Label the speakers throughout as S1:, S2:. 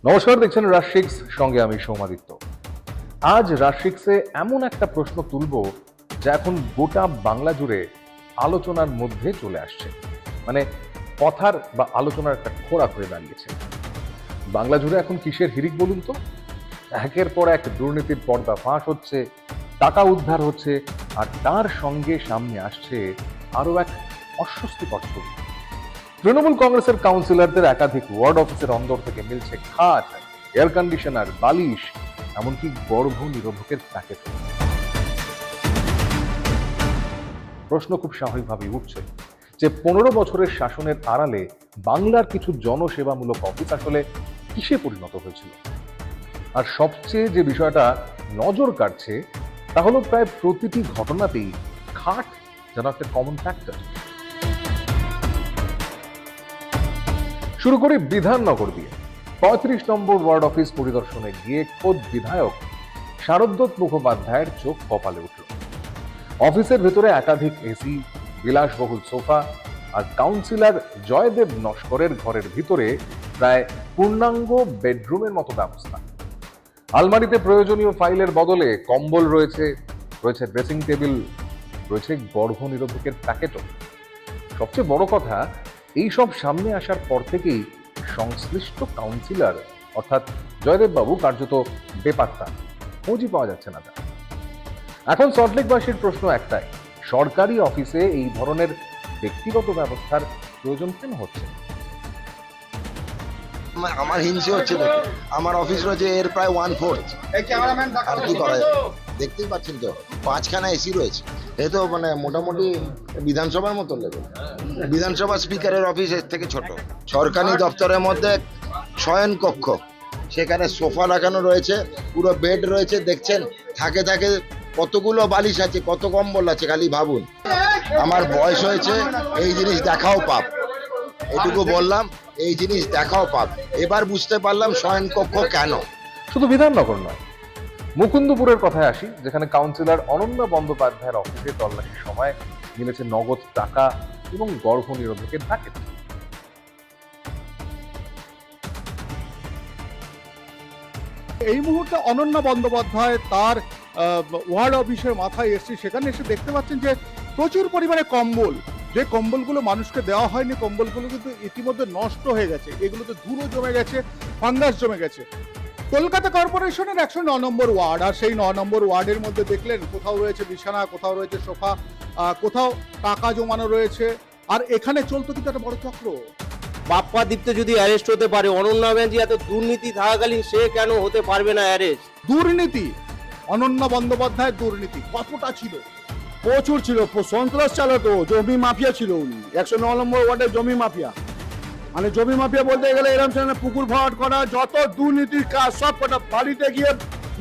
S1: নমস্কার, দেখছেন রাশিক্স, সঙ্গে আমি সৌমাদিত্য। আজ রাশিক্সে এমন একটা প্রশ্ন তুলব যা এখন গোটা বাংলা জুড়ে আলোচনার মধ্যে চলে আসছে, মানে কথার বা আলোচনার একটা খোরাক হয়ে দাঁড়িয়েছে। বাংলা জুড়ে এখন কিসের হিড়িক বলুন তো? একের পর এক দুর্নীতির পর্দা ফাঁস হচ্ছে, টাকা উদ্ধার হচ্ছে, আর তার সঙ্গে সামনে আসছে আরো এক অস্বস্তিকর ছবি। তৃণমূল কংগ্রেসের কাউন্সিলরদের একাধিক ওয়ার্ড অফিসের অন্দর থেকে মিলছে খাট, এয়ার কন্ডিশনার, বালিশ, এমনকি গর্ভ নিরোধকের প্যাকেট। প্রশ্ন খুব স্বাভাবিকভাবেই উঠছে যে 15 বছরের শাসনের আড়ালে বাংলার কিছু জনসেবামূলক অফিস আসলে কিসে পরিণত হয়েছিল। আর সবচেয়ে যে বিষয়টা নজর কাটছে তা হলো প্রায় প্রতিটি ঘটনাতেই খাট যেন একটা কমন ফ্যাক্টর। শুরু করি বিধাননগর দিয়ে। 35 নম্বর ওয়ার্ড অফিস পরিদর্শনে গিয়ে খোদ বিধায়ক শারদ্বত মুখোপাধ্যায়ের চোখ কপালে উঠল। অফিসের ভেতরে একাধিক এসি, বিলাসবহুল সোফা, আর কাউন্সিলর জয়দেব নস্করের ঘরের ভিতরে প্রায় পূর্ণাঙ্গ বেডরুমের মতো ব্যবস্থা। আলমারিতে প্রয়োজনীয় ফাইলের বদলে কম্বল রয়েছে, রয়েছে ড্রেসিং টেবিল, রয়েছে গর্ভ নিরোধকের প্যাকেটও। সবচেয়ে বড় কথা, এই সব সামনে আসার পর থেকেই সংশ্লিষ্ট কাউন্সিলর অর্থাৎ জয়দেব বাবু কার্যত বেপাত্তা, খোঁজই পাওয়া যাচ্ছে না তার। এখন সল্টলেকবাসীর প্রশ্ন একটাই, সরকারি অফিসে এই ধরনের ব্যক্তিগত ব্যবস্থার প্রয়োজন কেন হচ্ছে?
S2: আমার হিংসে হচ্ছে দেখে। আমার অফিস রয়েছে এর প্রায় 1/4। আর কি করা যাবে, দেখতেই পাচ্ছেন তো 5খানা এসি রয়েছে। এ তো মানে মোটামুটি বিধানসভার মতো লেভেল। বিধানসভা স্পিকারের অফিস এর থেকে ছোট। সরকারি দপ্তরের মধ্যে শয়ন কক্ষ, সেখানে সোফা লাগানো রয়েছে, পুরো বেড রয়েছে, দেখছেন থাকে থাকে কতগুলো বালিশ আছে, কত কম্বল আছে, খালি ভাবুন। আমার বয়স হয়েছে, এই জিনিস দেখাও পাপ। এটুকু বললাম, এই জিনিস দেখাও পাপ। এবার বুঝতে পারলাম শয়নকক্ষ কেন।
S1: শুধু বিধাননগর নয়, মুকুন্দপুরের কথায় আসি, যেখানে কাউন্সিলর অনন্যা বন্দ্যোপাধ্যায়ের অফিসে তল্লাশির সময় মিলেছে নগদ টাকা এবং গর্ভ নিরোধকের প্যাকেট।
S3: এই মুহূর্তে অনন্যা বন্দ্যোপাধ্যায় তার ওয়ার্ড অফিসের মাথায় এসছে, সেখানে এসে দেখতে পাচ্ছেন যে প্রচুর পরিমাণে কম্বল, যে কম্বলগুলো মানুষকে দেওয়া হয়নি, কম্বলগুলো কিন্তু ইতিমধ্যে নষ্ট হয়ে গেছে, এগুলোতে ধুলো জমে গেছে, ফাঙ্গাস জমে গেছে। কলকাতা কর্পোরেশনের 109 নম্বর ওয়ার্ড, আর সেই 9 নম্বর ওয়ার্ডের মধ্যে দেখলেন কোথাও রয়েছে বিছানা, কোথাও রয়েছে সোফা, কোথাও টাকা জমানো রয়েছে। আর এখানে চলতো কিন্তু একটা বড় চক্র।
S4: বাপ্পা দীপ্ত যদি অ্যারেস্ট হতে পারে, অনন্যা ব্যানার্জি এত দুর্নীতি থাকাকালীন সে কেন হতে পারবে না অ্যারেস্ট?
S3: দুর্নীতি, অনন্যা বন্দ্যোপাধ্যায়ের দুর্নীতি কতটা ছিল?
S5: প্রচুর ছিল, সন্ত্রাস চালাতো, জমি মাফিয়া ছিল উনি। 109 নম্বর ওয়ার্ডের জমি মাফিয়া, মানে জমি মাফিয়া বলতে গেলে এরকম ছিল, পুকুর ভরাট করা, যত দুর্নীতির কাজ সব কটা। বাড়িতে গিয়ে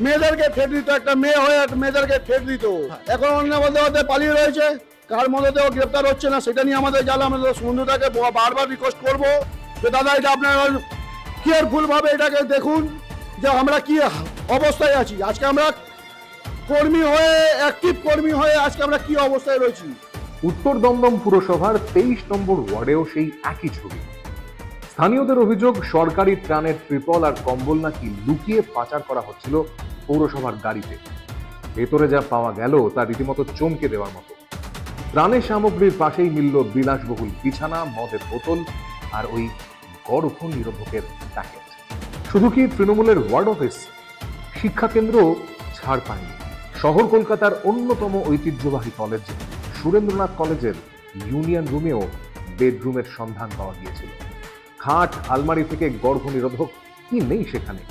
S5: মেয়েদেরকে ঠেট দিত, একটা মেয়ে হয়ে মেয়েদেরকে ঠেট দিত। এখন অন্য বন্দ্যোপাধ্যায় পালিয়ে রয়েছে, কার মধ্যেও গ্রেপ্তার হচ্ছে না, সেটা নিয়ে আমাদের জ্বালা। আমাদের বন্ধুটাকে বারবার রিকোয়েস্ট করবো যে দাদা, এটা আপনার কেয়ারফুল ভাবে এটাকে দেখুন যে আমরা কি অবস্থায় আছি। আজকে আমরা কর্মী হয়ে, অ্যাক্টিভ কর্মী হয়ে আজকে আমরা কি অবস্থায় রয়েছি।
S1: উত্তর দমদম পুরসভার 23 নম্বর ওয়ার্ডেও সেই একই ছবি। স্থানীয়দের অভিযোগ, সরকারি ত্রাণের ত্রিপল আর কম্বল নাকি লুকিয়ে পাচার করা হচ্ছিল পৌরসভার গাড়িতে। ভেতরে যা পাওয়া গেল তা রীতিমতো চমকে দেওয়ার মতো। ত্রাণের সামগ্রীর পাশেই মিলল বিলাসবহুল বিছানা, মদের বোতল আর ওই গর্ভ নিরোধকের প্যাকেট। শুধু কি তৃণমূলের ওয়ার্ড অফিস, শিক্ষাকেন্দ্র ছাড় পায়নি। শহর কলকাতার অন্যতম ঐতিহ্যবাহী কলেজ সুরেন্দ্রনাথ কলেজের ইউনিয়ন রুমেও বেডরুমের সন্ধান পাওয়া গিয়েছিল। খাট, আলমারি থেকে গর্ভ নিরোধক কি নেই সেখানে?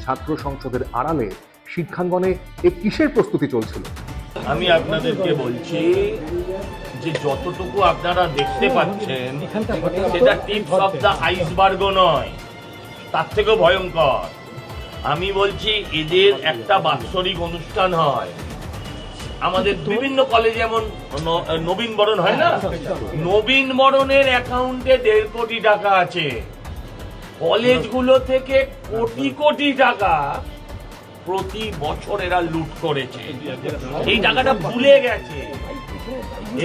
S1: ছাত্র সংসদের আড়ালে শিক্ষাঙ্গনে এ কিসের প্রস্তুতি চলছিল?
S6: আমি আপনাদেরকে বলছি যে যতটুকু আপনারা দেখতে পাচ্ছেন সেটা টিপস অফ দ্য আইসবার্গও নয়, তার থেকেও ভয়ঙ্কর। আমি বলছি, এদের একটা বাৎসরিক অনুষ্ঠান হয় আমাদের বিভিন্ন কলেজে, যেমন নবীন বরণ হয় না, নবীন বরণের অ্যাকাউন্টে 1.5 কোটি টাকা আছে। কলেজগুলো থেকে কোটি কোটি টাকা প্রতি বছর এরা লুট করেছে। এই টাকাটা ভুলে গেছে,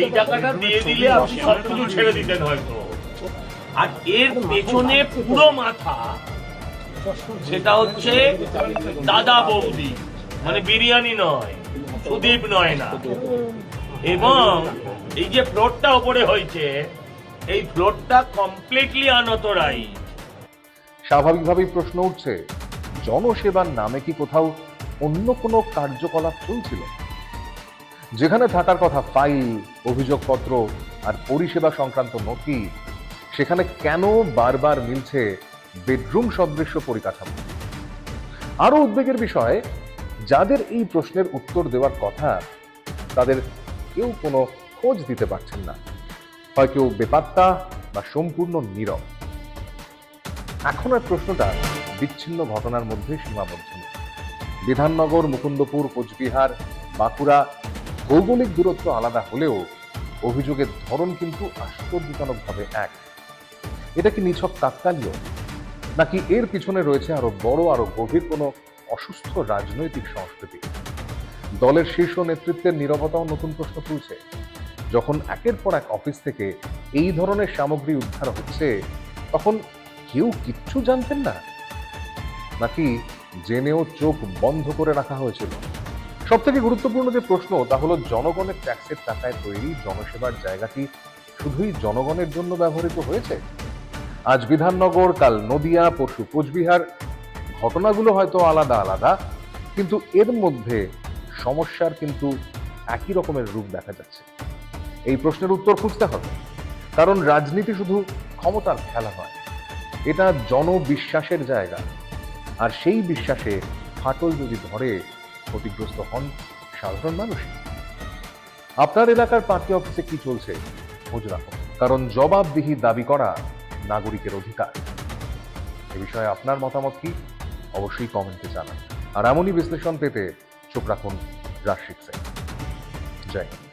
S6: এই টাকাটা দিয়ে দিলে আপনি সবকিছু ছেড়ে দিতেন হয়তো। আর এর পেছনে পুরো মাথা সেটা হচ্ছে দাদা বৌদি, মানে বিরিয়ানি নয়, সুদীপ নয় না। এবং এই যে ফ্লোরটা ওপরে হয়েছে, এই ফ্লোরটা কমপ্লিটলি আনঅথরাইজড।
S1: স্বাভাবিকভাবেই প্রশ্ন উঠছে, জনসেবার নামে কি কোথাও অন্য কোনো কার্যকলাপ চলছিল? যেখানে থাকার কথা ফাইল, অভিযোগপত্র আর পরিষেবা সংক্রান্ত নথি, সেখানে কেন বারবার মিলছে বেডরুম সদৃশ্য পরিকাঠামো? আরো উদ্বেগের বিষয়, যাদের এই প্রশ্নের উত্তর দেওয়ার কথা তাদের কেউ কোনো খোঁজ দিতে পারছেন না, হয় কেউ বেপাত্তা বা সম্পূর্ণ নীরব। এখন আর প্রশ্নটা বিচ্ছিন্ন ঘটনার মধ্যে সীমাবদ্ধ নেই। বিধাননগর, মুকুন্দপুর, কোচবিহার, বাঁকুড়া ভৌগোলিক দূরত্ব আলাদা হলেও অভিযোগের ধরন কিন্তু আশ্চর্যজনকভাবে এক। এটা কি নিছক কাকতালীয়, নাকি এর পিছনে রয়েছে আরো বড়, আরো গভীর কোনো অসুস্থ রাজনৈতিক সংস্কৃতি? দলের শীর্ষ নেতৃত্বের নীরবতাও নতুন প্রশ্ন তুলছে। যখন একের পর এক অফিস থেকে এই ধরনের সামগ্রী উদ্ধার হচ্ছে, তখন কেউ কিচ্ছু জানতেন না, নাকি জেনেও চোখ বন্ধ করে রাখা হয়েছিল? সব থেকে গুরুত্বপূর্ণ যে প্রশ্ন, তা হলো জনগণের ট্যাক্সের টাকায় তৈরি জনসেবার জায়গাটি শুধুই জনগণের জন্য ব্যবহৃত হয়েছে? আজ বিধাননগর, কাল নদিয়া, পরশু কোচবিহার, ঘটনাগুলো হয়তো আলাদা আলাদা, কিন্তু এর মধ্যে সমস্যার কিন্তু একই রকমের রূপ দেখা যাচ্ছে। এই প্রশ্নের উত্তর খুঁজতে হবে, কারণ রাজনীতি শুধু ক্ষমতার খেলা নয়, এটা জনবিশ্বাসের জায়গা। আর সেই বিশ্বাসে ফাটল যদি ধরে, ক্ষতিগ্রস্ত হন সাধারণ মানুষই। আপনার এলাকার পার্টি অফিসে কি চলছে খোঁজ রাখুন, কারণ জবাবদিহি দাবি করা নাগরিকের অধিকার। এ বিষয়ে আপনার মতামত কি, অবশ্যই কমেন্টে জানান। আর এমনই বিশ্লেষণ পেতে চোখ রাখুন রাজশিক্ষা। জয় হিন্দ।